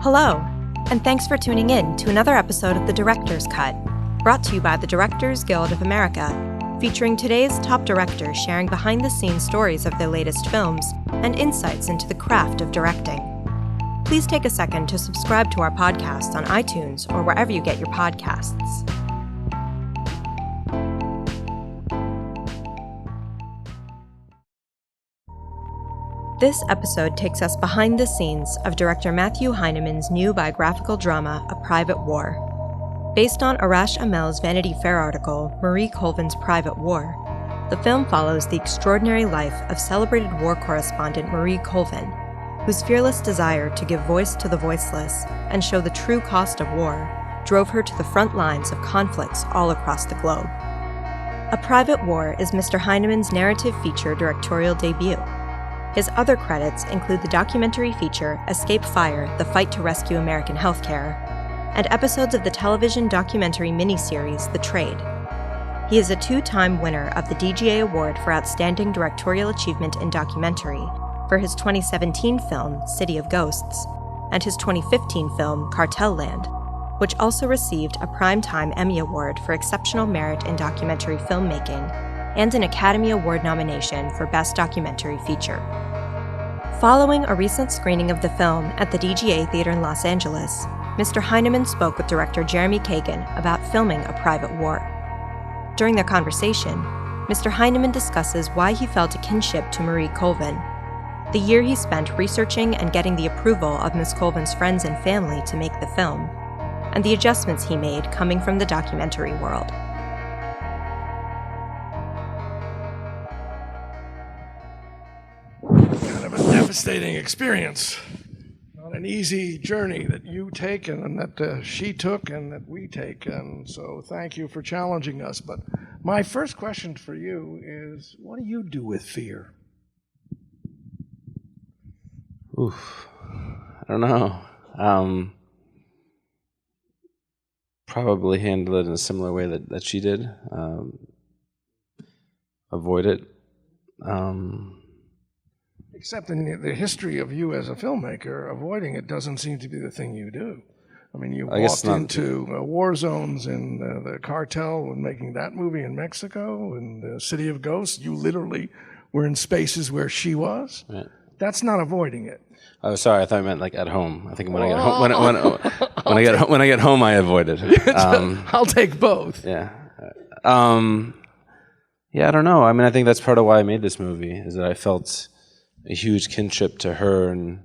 Hello, and thanks for tuning in to another episode of The Director's Cut, brought to you by the Directors Guild of America, featuring today's top directors sharing behind-the-scenes stories of their latest films and insights into the craft of directing. Please take a second to subscribe to our podcast on iTunes or wherever you get your podcasts. This episode takes us behind the scenes of director Matthew Heineman's new biographical drama, A Private War. Based on Arash Amel's Vanity Fair article, Marie Colvin's Private War, the film follows the extraordinary life of celebrated war correspondent Marie Colvin, whose fearless desire to give voice to the voiceless and show the true cost of war drove her to the front lines of conflicts all across the globe. A Private War is Mr. Heineman's narrative feature directorial debut. His other credits include the documentary feature Escape Fire: The Fight to Rescue American Healthcare, and episodes of the television documentary miniseries The Trade. He is a two-time winner of the DGA Award for Outstanding Directorial Achievement in Documentary for his 2017 film City of Ghosts and his 2015 film Cartel Land, which also received a Primetime Emmy Award for Exceptional Merit in Documentary Filmmaking and an Academy Award nomination for Best Documentary Feature. Following a recent screening of the film at the DGA Theater in Los Angeles, Mr. Heineman spoke with director Jeremy Kagan about filming A Private War. During their conversation, Mr. Heineman discusses why he felt a kinship to Marie Colvin, the year he spent researching and getting the approval of Ms. Colvin's friends and family to make the film, and the adjustments he made coming from the documentary world. Devastating experience, not an easy journey that you take and that she took and that we take, and so thank you for challenging us. But my first question for you is, what do you do with fear? Oof, I don't know. Probably handle it in a similar way that she did. Avoid it. Except in the history of you as a filmmaker, avoiding it doesn't seem to be the thing you do. I mean, you walked into war zones in the cartel when making that movie in Mexico, and the City of Ghosts. You literally were in spaces where she was. Right. That's not avoiding it. Oh, sorry. I thought you meant like at home. I think when I get home, when I get home, I avoid it. I'll take both. Yeah. Yeah. I don't know. I mean, I think that's part of why I made this movie, is that I felt a huge kinship to her and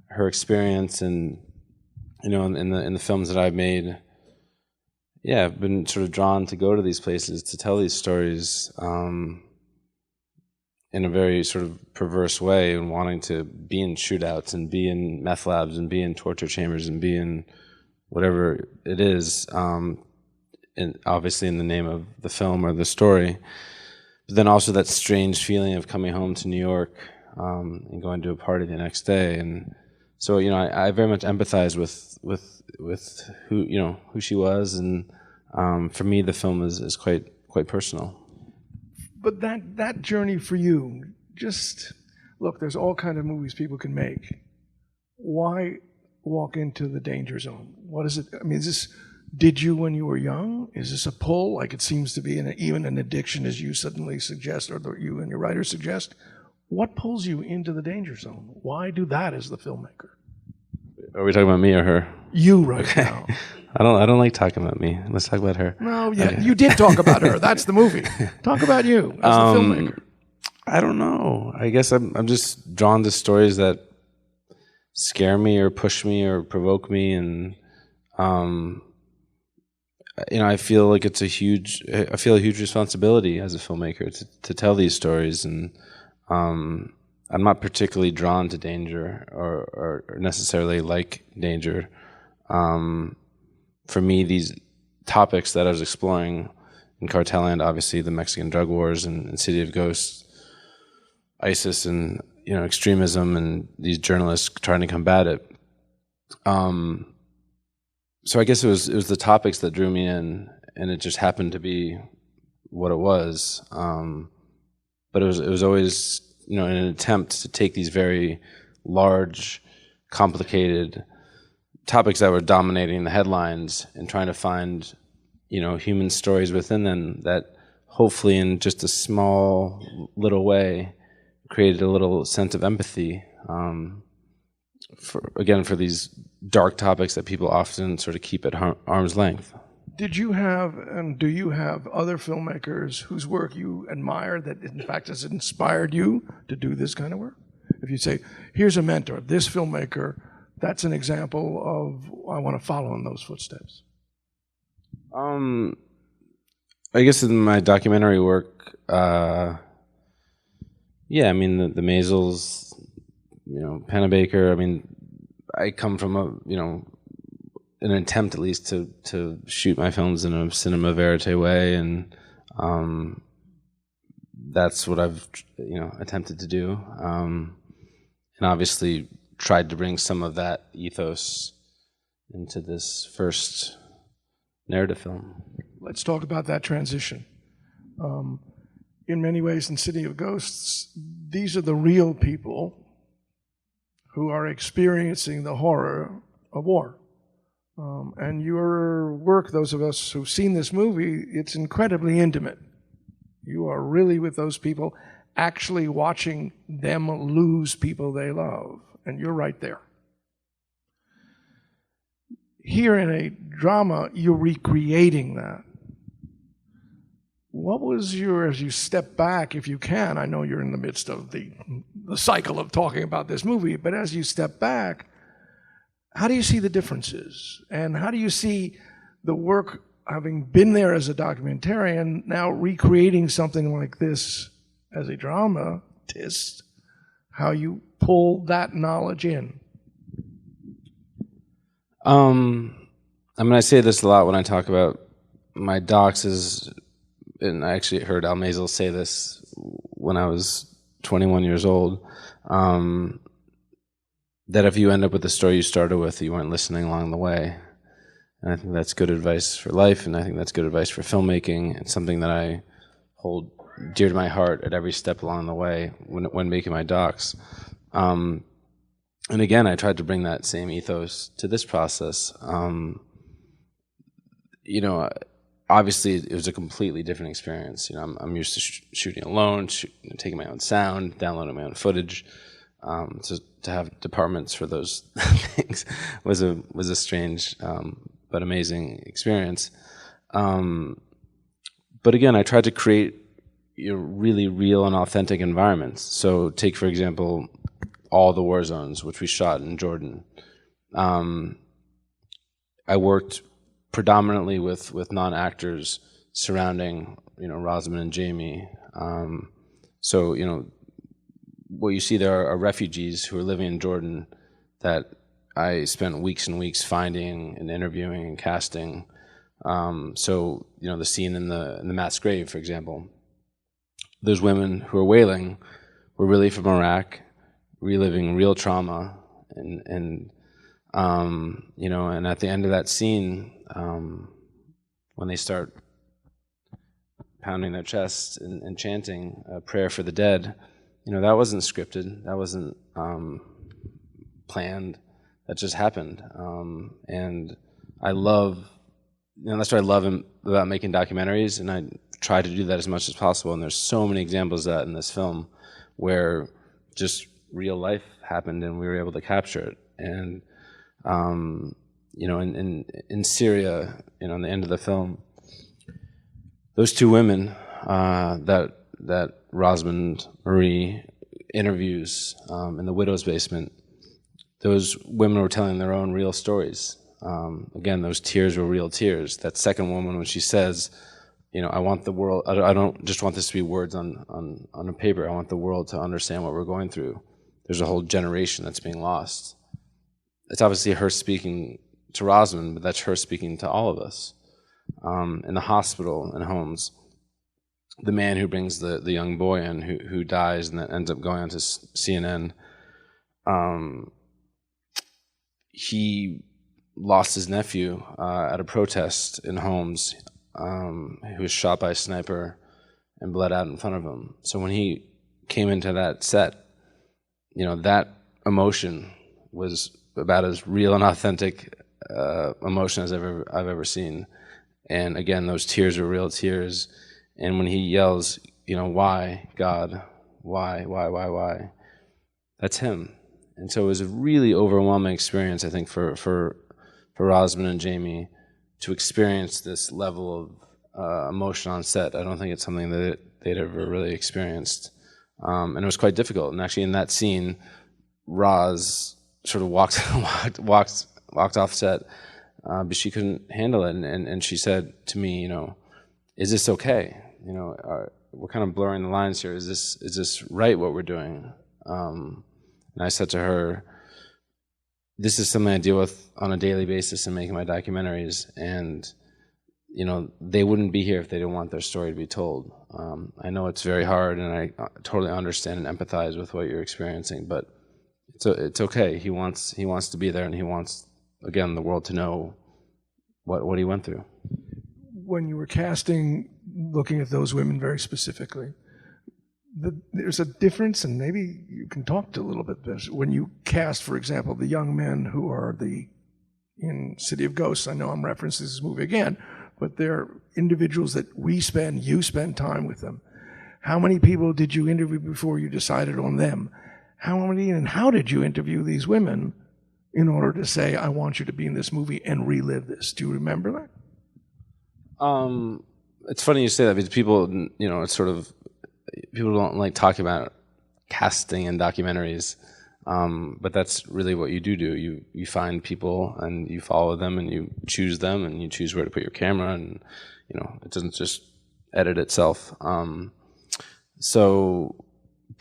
her experience, and in the films that I've made, yeah, I've been sort of drawn to go to these places to tell these stories in a very sort of perverse way, and wanting to be in shootouts and be in meth labs and be in torture chambers and be in whatever it is, and obviously in the name of the film or the story. But then also that strange feeling of coming home to New York and going to a party the next day, and so I very much empathize with who she was, and for me the film is quite personal. But that journey for you, just look, there's all kind of movies people can make. Why walk into the danger zone? What is it? I mean, did you when you were young? Is this a pull, like it seems to be, even an addiction, as you suddenly suggest, or you and your writers suggest? What pulls you into the danger zone? Why do that as the filmmaker? Are we talking about me or her? You right now. I don't like talking about me. Let's talk about her. No, yeah, okay. You did talk about her. That's the movie. Talk about you as the filmmaker. I don't know. I guess I'm just drawn to stories that scare me or push me or provoke me, and I feel like I feel a huge responsibility as a filmmaker to tell these stories, and I'm not particularly drawn to danger or necessarily like danger. For me, these topics that I was exploring in Cartel Land, obviously the Mexican drug wars and City of Ghosts, ISIS and extremism, and these journalists trying to combat it. So I guess it was the topics that drew me in, and it just happened to be what it was. But it was always an attempt to take these very large, complicated topics that were dominating the headlines and trying to find, human stories within them that hopefully in just a small little way created a little sense of empathy for these dark topics that people often sort of keep at arm's length. Did you have, and do you have, other filmmakers whose work you admire that in fact has inspired you to do this kind of work? If you say, here's a mentor, this filmmaker, that's an example of, I want to follow in those footsteps. I guess in my documentary work, the Maisels, Pennebaker. I come from an attempt at least to shoot my films in a cinema verite way, and that's what I've attempted to do, and obviously tried to bring some of that ethos into this first narrative film. Let's talk about that transition. In many ways, in City of Ghosts, these are the real people who are experiencing the horror of war. And your work, those of us who've seen this movie, it's incredibly intimate. You are really with those people, actually watching them lose people they love, and you're right there. Here in a drama, you're recreating that. What was as you step back, if you can, I know you're in the midst of the cycle of talking about this movie, but as you step back, how do you see the differences? And how do you see the work, having been there as a documentarian, now recreating something like this as a dramatist, how you pull that knowledge in? I say this a lot when I talk about my docs, and I actually heard Al Maisel say this when I was 21 years old, that if you end up with the story you started with, you weren't listening along the way. And I think that's good advice for life, and I think that's good advice for filmmaking. It's something that I hold dear to my heart at every step along the way when making my docs. And again, I tried to bring that same ethos to this process. Obviously, it was a completely different experience. I'm used to shooting alone, taking my own sound, downloading my own footage. To have departments for those things was a strange but amazing experience. But again, I tried to create really real and authentic environments. So take, for example, all the war zones, which we shot in Jordan. I worked predominantly with non-actors surrounding, Rosamund and Jamie. What you see there are refugees who are living in Jordan that I spent weeks and weeks finding and interviewing and casting. The scene in the mass grave, for example, those women who are wailing were really from Iraq, reliving real trauma, and at the end of that scene, when they start pounding their chests and chanting a prayer for the dead, that wasn't scripted, that wasn't planned, that just happened. And I love, that's what I love about making documentaries, and I try to do that as much as possible. And there's so many examples of that in this film where just real life happened and we were able to capture it. And in Syria, in the end of the film, those two women that Rosamund Marie interviews in the widow's basement, those women were telling their own real stories. Again, those tears were real tears. That second woman, when she says, I want the world, I don't just want this to be words on a paper, I want the world to understand what we're going through. There's a whole generation that's being lost. It's obviously her speaking to Rosamund, but that's her speaking to all of us. In the hospital and homes, the man who brings the young boy in who dies and then ends up going on to CNN, he lost his nephew at a protest in Homs, who was shot by a sniper and bled out in front of him. So when he came into that set, that emotion was about as real and authentic emotion as I've ever seen. And again, those tears were real tears. And when he yells, why, God, why? That's him. And so it was a really overwhelming experience, I think, for Rosamund and Jamie to experience this level of emotion on set. I don't think it's something that they'd ever really experienced. And it was quite difficult. And actually in that scene, Roz sort of walked off set, but she couldn't handle it. And she said to me, is this okay? We're kind of blurring the lines here. Is this right what we're doing? And I said to her, this is something I deal with on a daily basis in making my documentaries, and they wouldn't be here if they didn't want their story to be told. I know it's very hard, and I totally understand and empathize with what you're experiencing, but it's okay. He wants to be there, and he wants, again, the world to know what he went through. When you were casting, looking at those women very specifically, there's a difference, and maybe you can talk to a little bit this. When you cast, for example, the young men who are in City of Ghosts, I know I'm referencing this movie again, but they're individuals that you spend time with them. How many people did you interview before you decided on them? How many and how did you interview these women in order to say, I want you to be in this movie and relive this? Do you remember that? It's funny you say that because people, it's sort of, people don't like talking about casting in documentaries, but that's really what you do. You find people and you follow them and you choose them and you choose where to put your camera, and it doesn't just edit itself. But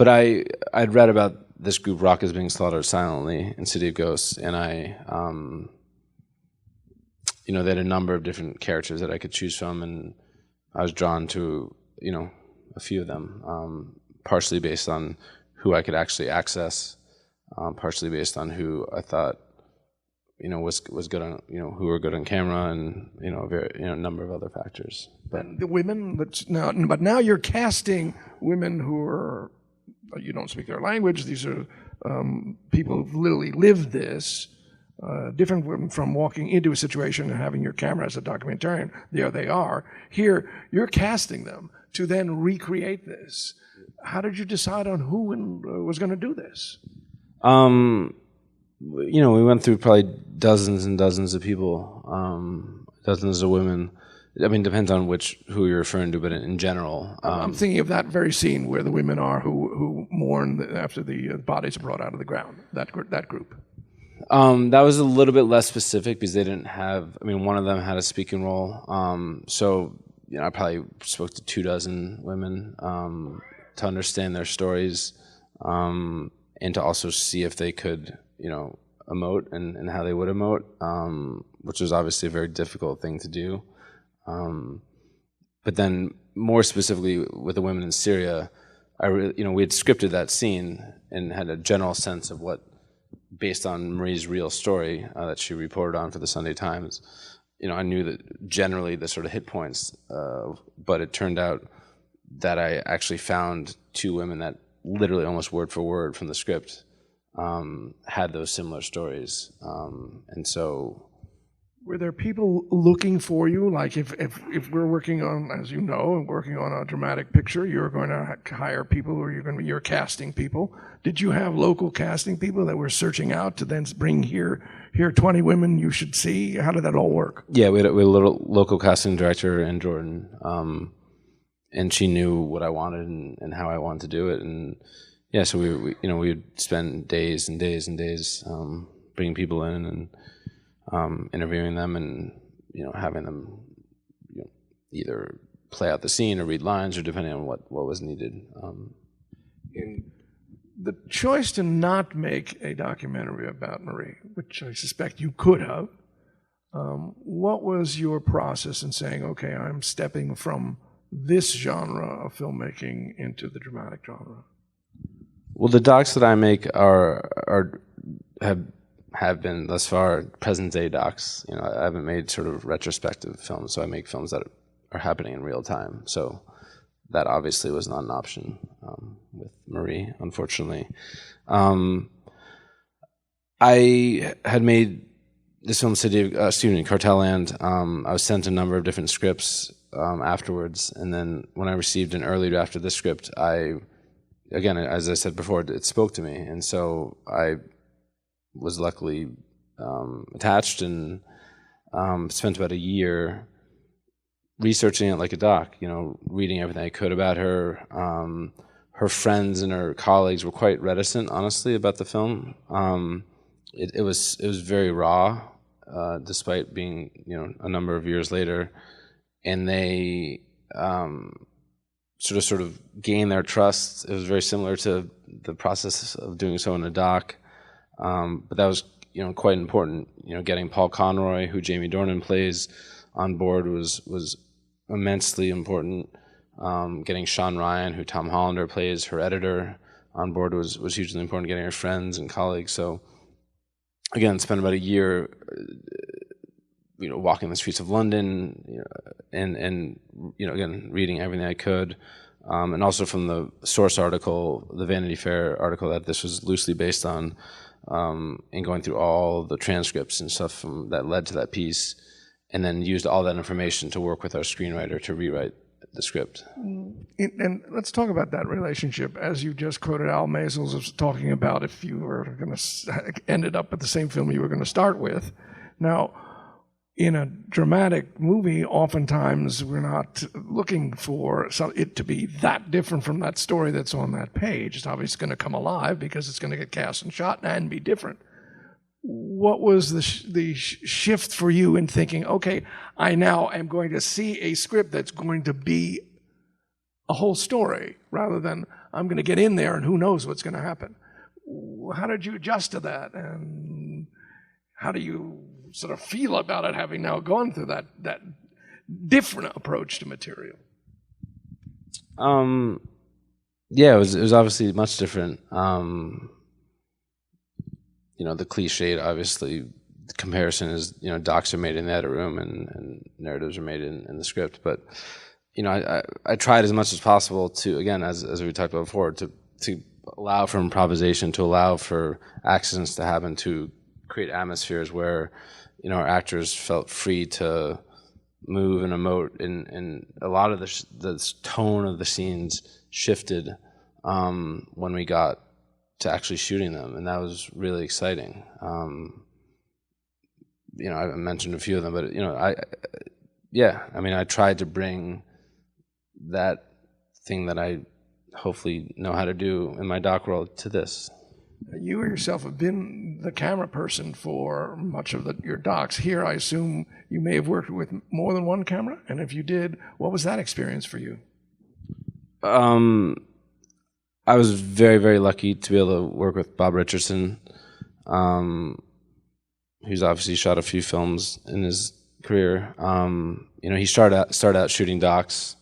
I'd read about this group, Rock is Being Slaughtered Silently, in City of Ghosts, and they had a number of different characters that I could choose from, and I was drawn to a few of them, partially based on who I could actually access, partially based on who I thought was good on who were good on camera, and a number of other factors. But the women, but now you're casting women who are, you don't speak their language. These are people who've literally lived this. Different from walking into a situation and having your camera as a documentarian. There they are. Here, you're casting them to then recreate this. How did you decide on who was going to do this? We went through probably dozens and dozens of people, dozens of women. I mean, depends on who you're referring to, but in general. I'm thinking of that very scene where the women are who mourn after the bodies are brought out of the ground, that group. That was a little bit less specific because they didn't have, one of them had a speaking role. So, I probably spoke to 24 women to understand their stories, and to also see if they could, emote and how they would emote, which was obviously a very difficult thing to do. But then more specifically with the women in Syria, we had scripted that scene and had a general sense of what, based on Marie's real story that she reported on for the Sunday Times, I knew that generally the sort of hit points, but it turned out that I actually found 2 women that literally almost word for word from the script had those similar stories. And so... Were there people looking for you? Like if we're working on, as you know, working on a dramatic picture, you're going to hire people, or you're casting people. Did you have local casting people that were searching out to then bring here 20 women you should see? How did that all work? Yeah, we had a little local casting director in Jordan, and she knew what I wanted and how I wanted to do it. And yeah, so we would spend days and days and days bringing people in and interviewing them and having them either play out the scene or read lines, or depending on what was needed. In the choice to not make a documentary about Marie, which I suspect you could have, what was your process in saying, okay, I'm stepping from this genre of filmmaking into the dramatic genre? Well, the docs that I make have been thus far present day docs. I haven't made sort of retrospective films, so I make films that are happening in real time. So that obviously was not an option with Marie, unfortunately. I had made this film, Cartel Land. I was sent a number of different scripts afterwards, and then when I received an early draft of this script, again, as I said before, it spoke to me, and so I was luckily attached and spent about a year researching it like a doc, reading everything I could about her. Her friends and her colleagues were quite reticent, honestly, about the film. It was very raw, despite being a number of years later, and they sort of gained their trust. It was very similar to the process of doing so in a doc, but that was quite important. Getting Paul Conroy, who Jamie Dornan plays, on board was immensely important. Getting Sean Ryan, who Tom Hollander plays, her editor, on board was hugely important. Getting her friends and colleagues. So again, spent about a year, walking the streets of London, and again, reading everything I could, and also from the source article, the Vanity Fair article that this was loosely based on, and going through all the transcripts and stuff that led to that piece, and then used all that information to work with our screenwriter to rewrite the script. And let's talk about that relationship. As you just quoted, Al Maisels was talking about if you were going to ended up with the same film you were going to start with. Now, in a dramatic movie, oftentimes we're not looking for it to be that different from that story that's on that page. It's obviously going to come alive because it's going to get cast and shot and be different. What was the shift for you in thinking, okay, I now am going to see a script that's going to be a whole story, rather than I'm going to get in there and who knows what's going to happen? How did you adjust to that, and how do you sort of feel about it, having now gone through that different approach to material? Yeah, it was obviously much different. The cliched, obviously, the comparison is, docs are made in the edit room and narratives are made in the script. But, I tried as much as possible to, again, as we talked about before, to allow for improvisation, to allow for accidents to happen, to create atmospheres where, our actors felt free to move and emote, and a lot of the tone of the scenes shifted when we got to actually shooting them, and that was really exciting. I mentioned a few of them, but I tried to bring that thing that I hopefully know how to do in my doc world to this. You yourself have been the camera person for much of your docs. Here, I assume you may have worked with more than one camera, and if you did, what was that experience for you? I was very, very lucky to be able to work with Bob Richardson, who's obviously shot a few films in his career. He started out shooting docs.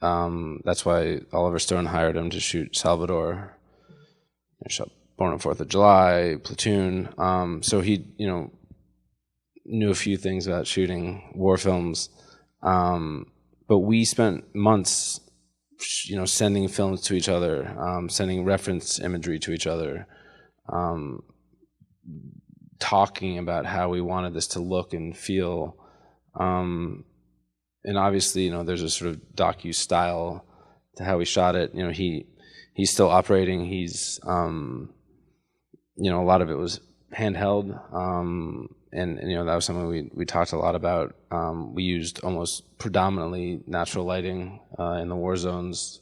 That's why Oliver Stone hired him to shoot Salvador. He shot Born on 4th of July, Platoon. So he, knew a few things about shooting war films. But we spent months sending films to each other, sending reference imagery to each other, talking about how we wanted this to look and feel. And obviously, there's a sort of docu style to how we shot it. He's still operating. He's, a lot of it was handheld. And that was something we talked a lot about. We used almost predominantly natural lighting in the war zones.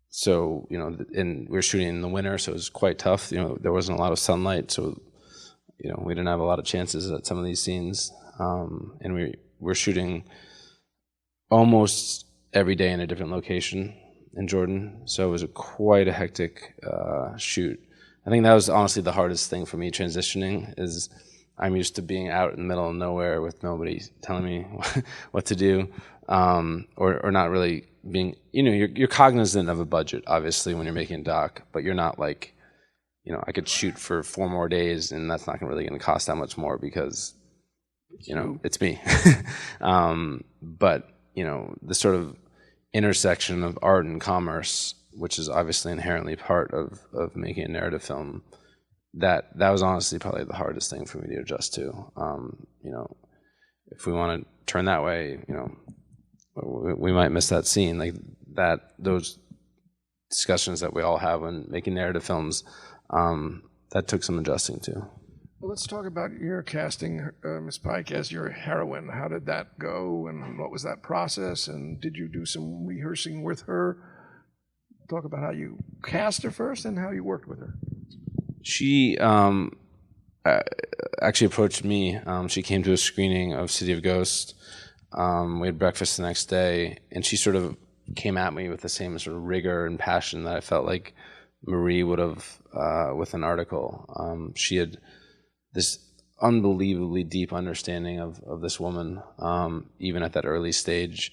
So, and we were shooting in the winter, so it was quite tough. There wasn't a lot of sunlight, so, we didn't have a lot of chances at some of these scenes. And we were shooting almost every day in a different location in Jordan, so it was quite a hectic shoot. I think that was honestly the hardest thing for me transitioning, is I'm used to being out in the middle of nowhere with nobody telling me what to do, or not really being, you're cognizant of a budget, obviously, when you're making a doc, but you're not like, I could shoot for 4 more days and that's not really going to cost that much more because, it's me. But, the sort of intersection of art and commerce which is obviously inherently part of making a narrative film, that was honestly probably the hardest thing for me to adjust to. If we want to turn that way, we might miss that scene. Like those discussions that we all have when making narrative films, that took some adjusting to. Well, let's talk about your casting Miss Pike as your heroine. How did that go, and what was that process? And did you do some rehearsing with her? Talk about how you cast her first and how you worked with her. She actually approached me. She came to a screening of City of Ghosts. We had breakfast the next day, and she sort of came at me with the same sort of rigor and passion that I felt like Marie would have with an article. She had this unbelievably deep understanding of this woman, even at that early stage.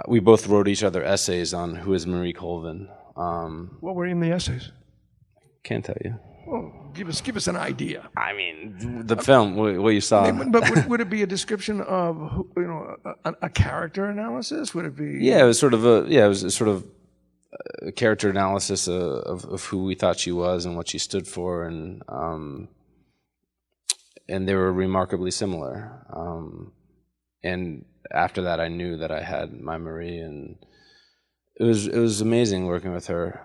We both wrote each other essays on who is Marie Colvin. What were in the essays? Can't tell you. Well, give us an idea. I mean, the film, what you saw. But would it be a description of a character analysis? Would it be? Yeah, it was sort of a character analysis of who we thought she was and what she stood for, and they were remarkably similar. And after that, I knew that I had my Marie, and it was amazing working with her.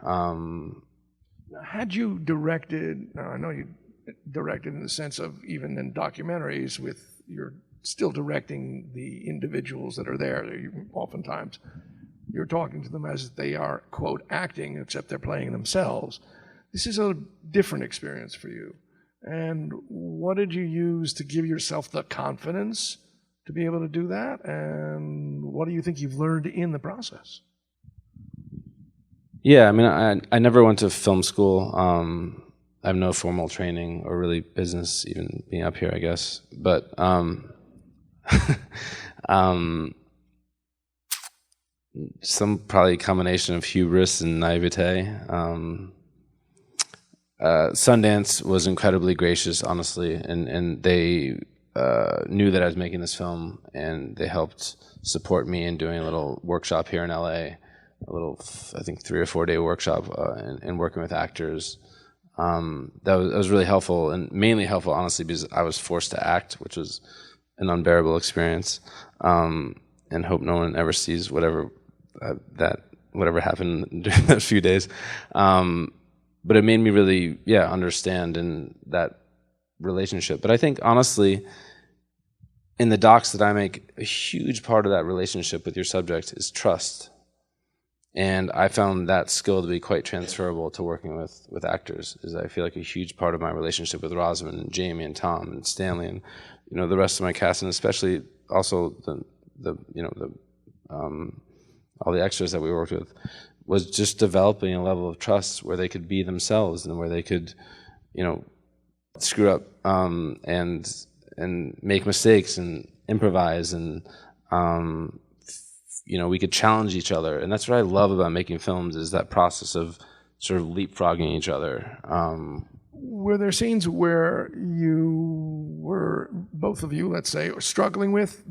Had you directed? I know you directed in the sense of even in documentaries, you're still directing the individuals that are there. Oftentimes, you're talking to them as they are, quote, acting, except they're playing themselves. This is a different experience for you. And what did you use to give yourself the confidence to be able to do that? And what do you think you've learned in the process? Yeah, I mean, I never went to film school. I have no formal training or really business, even being up here, I guess. But some probably combination of hubris and naivete. Sundance was incredibly gracious, honestly, and they knew that I was making this film, and they helped support me in doing a little workshop here in LA, a little, I think, 3 or 4 day workshop, and working with actors. That was really helpful, and mainly helpful, honestly, because I was forced to act, which was an unbearable experience, and hope no one ever sees whatever happened during those few days. But it made me really, understand in that relationship. But I think, honestly, in the docs that I make, a huge part of that relationship with your subject is trust. And I found that skill to be quite transferable to working with actors. Is I feel like a huge part of my relationship with Rosamund and Jamie and Tom and Stanley and the rest of my cast, and especially also all the extras that we worked with, was just developing a level of trust where they could be themselves and where they could, screw up and make mistakes and improvise, and we could challenge each other. And that's what I love about making films, is that process of sort of leapfrogging each other. Were there scenes where you were, both of you, let's say, struggling with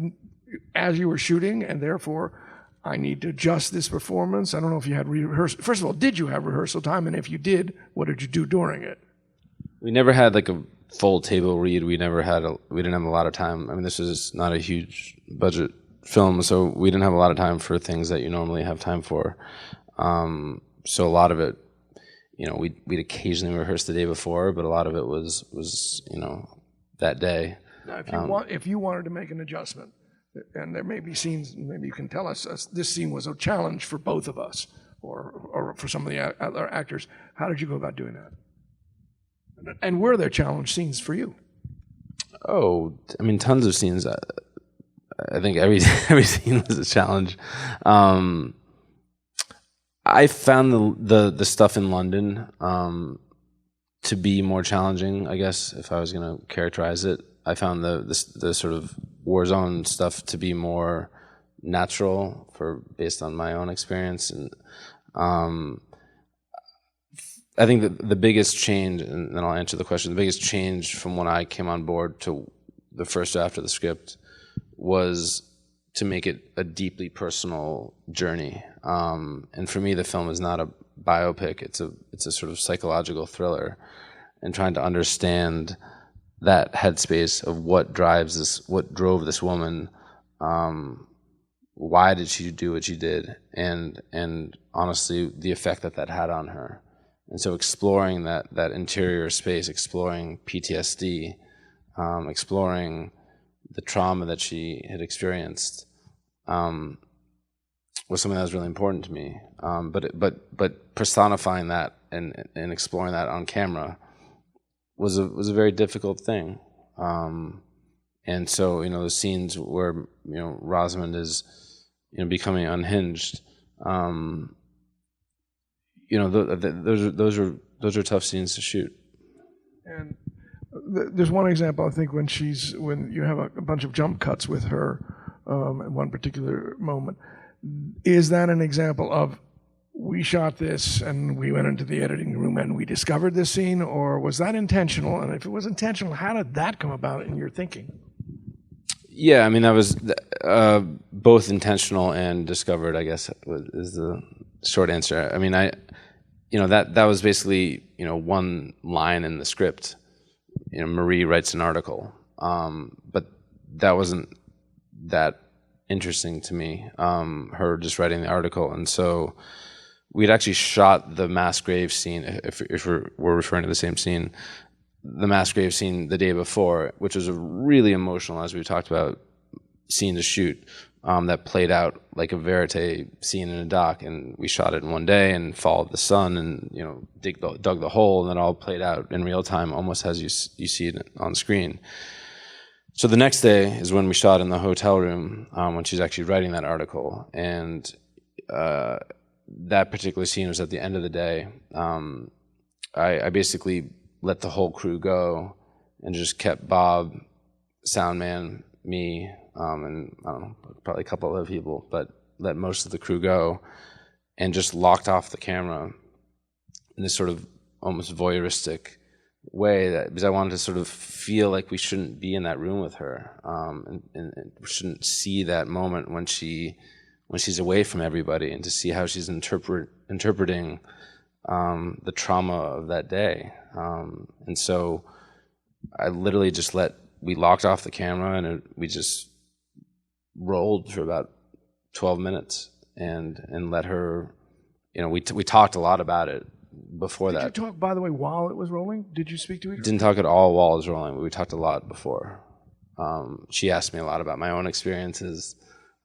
as you were shooting, and therefore I need to adjust this performance? I don't know if you had rehearsal. First of all, did you have rehearsal time? And if you did, what did you do during it? We never had like a full table read. We didn't have a lot of time. I mean, this is not a huge budget film, so we didn't have a lot of time for things that you normally have time for. So a lot of it, we'd occasionally rehearse the day before, but a lot of it was that day. Now, if you wanted to make an adjustment, and there may be scenes, maybe you can tell us, this scene was a challenge for both of us, or for some of the other actors. How did you go about doing that? And were there challenge scenes for you? Oh, I mean, tons of scenes. I think every scene was a challenge. I found the stuff in London to be more challenging, I guess, if I was going to characterize it. I found the sort of war zone stuff to be more natural, based on my own experience. And I think that the biggest change, and then I'll answer the question, the biggest change from when I came on board to the first draft of the script was to make it a deeply personal journey. And for me, the film is not a biopic. It's a sort of psychological thriller, and trying to understand that headspace of what drove this woman. Why did she do what she did, and honestly, the effect that had on her. And so exploring that interior space, exploring PTSD, exploring the trauma that she had experienced, was something that was really important to me. But personifying that and exploring that on camera was a very difficult thing. And so, the scenes where, Rosamund is, becoming unhinged, those are tough scenes to shoot. And there's one example, I think, when you have a bunch of jump cuts with her at one particular moment. Is that an example of, we shot this and we went into the editing room and we discovered this scene, or was that intentional? And if it was intentional, how did that come about in your thinking? Yeah, that was both intentional and discovered, I guess, is the short answer. That was basically, one line in the script. Marie writes an article, but that wasn't that interesting to me, her just writing the article. And so we'd actually shot the mass grave scene, if we're referring to the same scene, the mass grave scene the day before, which was a really emotional, as we talked about, scene to shoot, that played out like a verite scene in a doc. And we shot it in one day and followed the sun and, dug the hole, and it all played out in real time, almost as you see it on screen. So the next day is when we shot in the hotel room, when she's actually writing that article. And that particular scene was at the end of the day. I basically let the whole crew go and just kept Bob, sound man, me, and I don't know, probably a couple other people, but let most of the crew go and just locked off the camera in this sort of almost voyeuristic way, because I wanted to sort of feel like we shouldn't be in that room with her, and we shouldn't see that moment when she's away from everybody, and to see how she's interpreting the trauma of that day. And so I literally just we locked off the camera, and we just rolled for about 12 minutes and let her, we talked a lot about it before that. Did you talk, by the way, while it was rolling? Did you speak to her? Didn't talk at all while it was rolling, but we talked a lot before. She asked me a lot about my own experiences.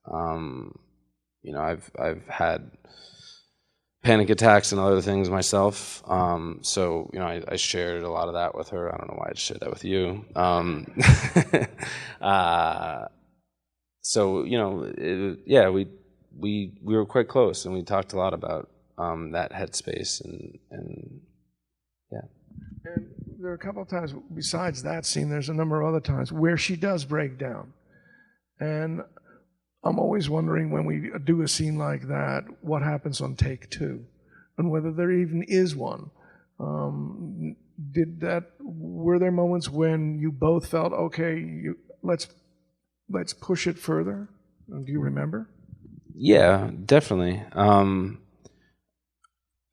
I've had panic attacks and other things myself. So, I shared a lot of that with her. I don't know why I shared that with you. So, we were quite close, and we talked a lot about that headspace and yeah. And there are a couple of times besides that scene, there's a number of other times where she does break down. And I'm always wondering, when we do a scene like that, what happens on take two, and whether there even is one. Were there moments when you both felt, okay, let's push it further? Do you remember? Yeah, definitely.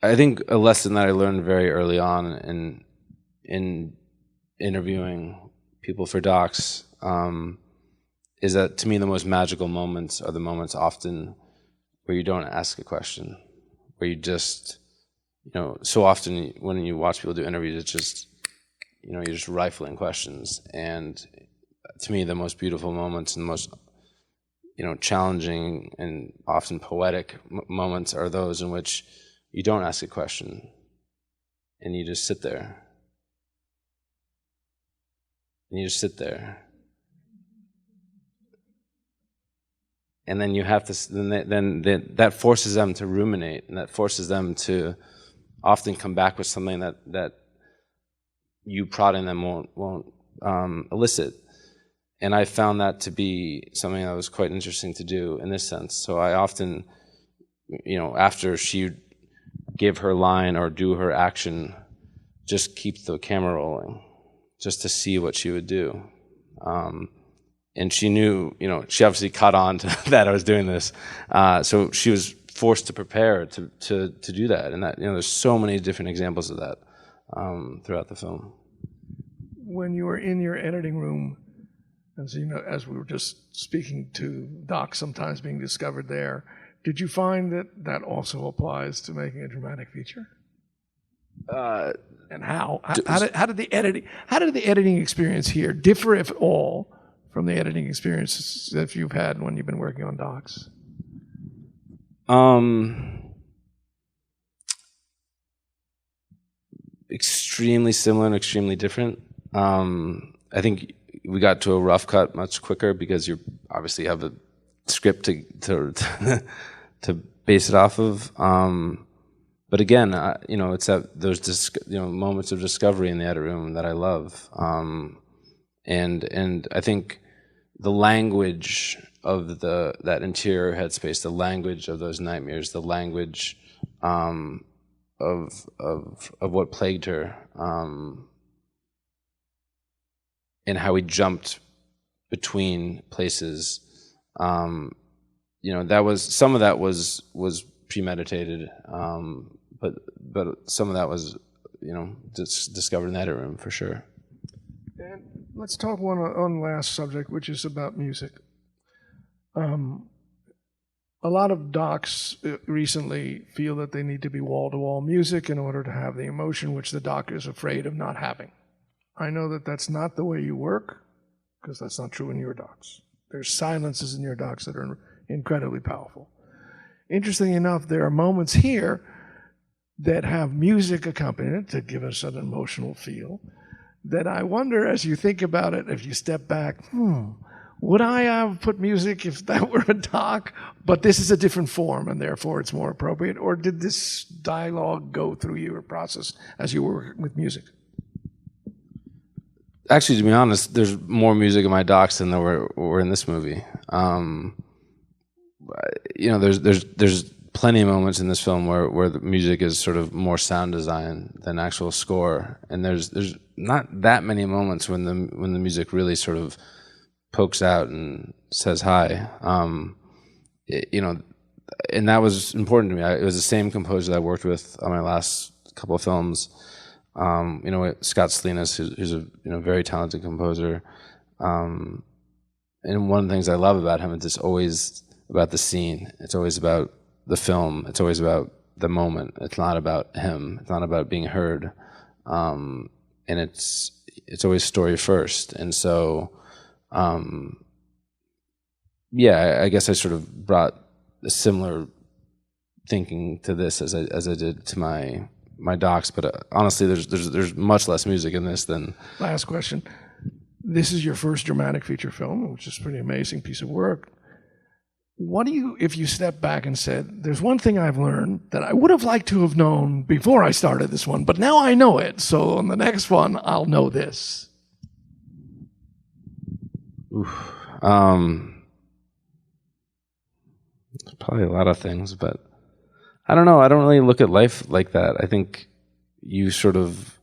I think a lesson that I learned very early on in interviewing people for docs, is that, to me, the most magical moments are the moments often where you don't ask a question, where you just, so often when you watch people do interviews, it's just, you're just rifling questions. And to me, the most beautiful moments and the most, challenging and often poetic moments are those in which you don't ask a question and you just sit there. And you just sit there. And then you have to, then that forces them to ruminate, and that forces them to often come back with something that you prodding them won't elicit. And I found that to be something that was quite interesting to do in this sense. So I often, after she give her line or do her action, just keep the camera rolling, just to see what she would do. And she knew, she obviously caught on to that I was doing this. So she was forced to prepare to do that. And that, there's so many different examples of that throughout the film. When you were in your editing room, as as we were just speaking to Doc sometimes being discovered there, did you find that also applies to making a dramatic feature? And how did the editing experience here differ, if at all, from the editing experiences that you've had when you've been working on docs? Extremely similar and extremely different. I think we got to a rough cut much quicker because you obviously have a script to to base it off of. But again, it's those moments of discovery in the edit room that I love, and I think the language of that interior headspace, the language of those nightmares, the language of what plagued her, and how we jumped between places. That was some of that was premeditated, but some of that was discovered in the edit room for sure. And let's talk one last subject, which is about music. A lot of docs recently feel that they need to be wall-to-wall music in order to have the emotion which the doc is afraid of not having. I know that that's not the way you work, because that's not true in your docs. There's silences in your docs that are incredibly powerful. Interestingly enough, there are moments here that have music accompaniment to give us an emotional feel that I wonder, as you think about it, if you step back, would I have put music if that were a doc? But this is a different form, and therefore it's more appropriate. Or did this dialogue go through your process as you were working with music? Actually, to be honest, there's more music in my docs than there were in this movie. There's plenty of moments in this film where the music is sort of more sound design than actual score, and there's not that many moments when the music really sort of pokes out and says hi. And that was important to me. It was the same composer that I worked with on my last couple of films. Scott Salinas, who's a very talented composer. And one of the things I love about him is it's always about the scene. It's always about the film. It's always about the moment. It's not about him. It's not about being heard. And it's always story first. And so, I guess I sort of brought a similar thinking to this as I did to my docs, but honestly, there's much less music in this than. Last question. This is your first dramatic feature film, which is a pretty amazing piece of work. What do you, if you step back and said, there's one thing I've learned that I would have liked to have known before I started this one, but now I know it, so on the next one, I'll know this. Probably a lot of things, but I don't know. I don't really look at life like that. I think you sort of,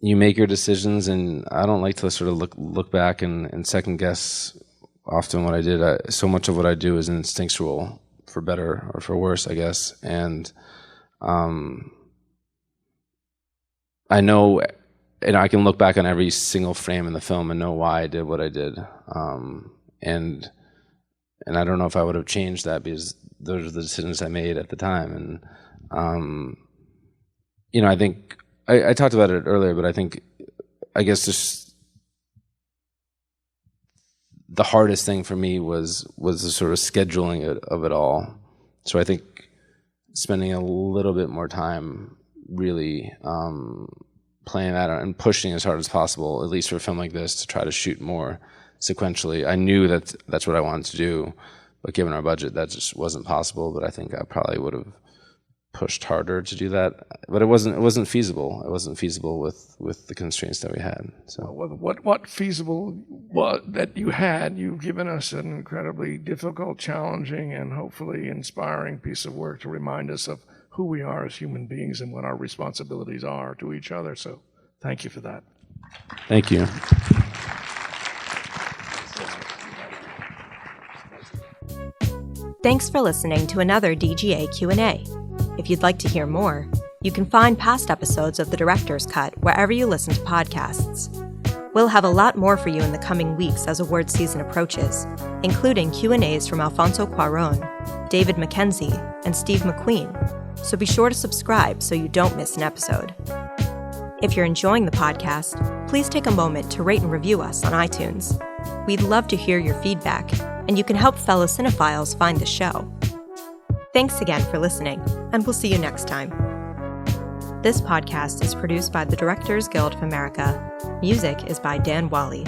you make your decisions, and I don't like to sort of look back and second guess often what I did. So much of what I do is instinctual, for better or for worse, I guess. And I know, and I can look back on every single frame in the film and know why I did what I did. And I don't know if I would have changed that, because those are the decisions I made at the time. And, I think, I talked about it earlier, but I guess just the hardest thing for me was the sort of scheduling of it all. So I think spending a little bit more time really playing that out and pushing as hard as possible, at least for a film like this, to try to shoot more sequentially. I knew that's what I wanted to do, but given our budget, that just wasn't possible. But I think I probably would have pushed harder to do that. But it wasn't feasible. It wasn't feasible with the constraints that we had. So what feasible that you had? You've given us an incredibly difficult, challenging, and hopefully inspiring piece of work to remind us of who we are as human beings and what our responsibilities are to each other. So thank you for that. Thank you. Thanks for listening to another DGA Q&A. If you'd like to hear more, you can find past episodes of The Director's Cut wherever you listen to podcasts. We'll have a lot more for you in the coming weeks as awards season approaches, including Q&As from Alfonso Cuarón, David Mackenzie, and Steve McQueen, so be sure to subscribe so you don't miss an episode. If you're enjoying the podcast, please take a moment to rate and review us on iTunes. We'd love to hear your feedback, and you can help fellow cinephiles find the show. Thanks again for listening, and we'll see you next time. This podcast is produced by the Directors Guild of America. Music is by Dan Wally.